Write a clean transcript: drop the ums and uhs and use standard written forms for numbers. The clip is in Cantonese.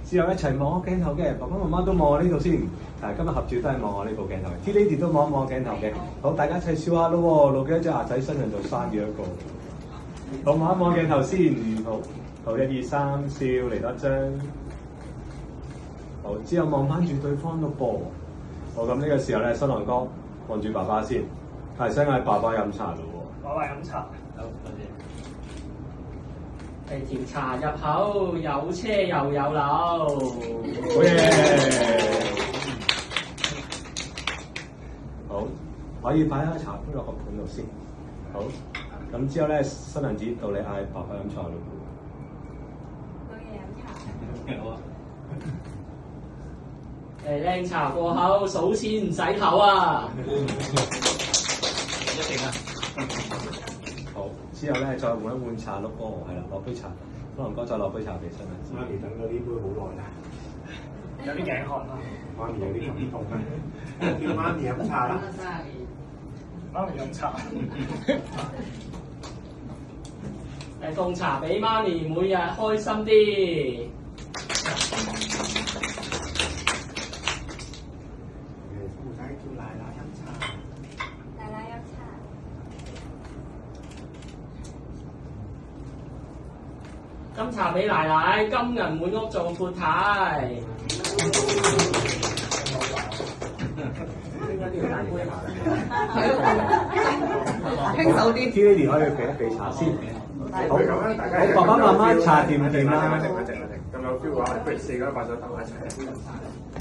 之後一齊望個鏡頭嘅，爸爸媽媽都望我呢度先。但係今日合照都係望我呢部鏡頭嘅，T Lady 都望一望鏡頭嘅。好，大家一齊笑下咯喎，露幾隻牙仔，新人就生咗一個。好，望一望鏡頭先，好，好，1、2、3，笑嚟多張。好，之後望翻住對方咯噃。好，咁呢個時候咧，新郎哥望住爸爸先，大聲嗌爸爸飲茶咯喎。爸爸飲茶。好，多謝。係條茶入口，有車又有樓。好嘢！好，可以擺喺茶杯落個盤度先。好，咁之後咧，新娘子到你嗌爸爸飲茶咯。老爺飲茶。好啊。靚茶過口，數錢唔使唞啊！一定啊！好，之後咧再換一換茶咯噃，係啦，攞杯茶，新郎哥再攞杯茶俾新娘子。媽咪等咗呢杯好耐啦，有啲頸渴啊！媽咪有啲感動啊！叫媽咪飲茶啦！媽咪飲茶。奉茶俾媽咪，每日開心啲。叫奶奶飲茶。奶奶飲茶。斟茶俾奶奶，金銀滿屋做闊太。應該呢個大杯茶輕手啲，T Lady 可以俾一杯茶先。好，大家爸爸媽媽茶掂唔掂啊？靜，咁有 feel 嘅話，不如4個人擺咗頭一齊。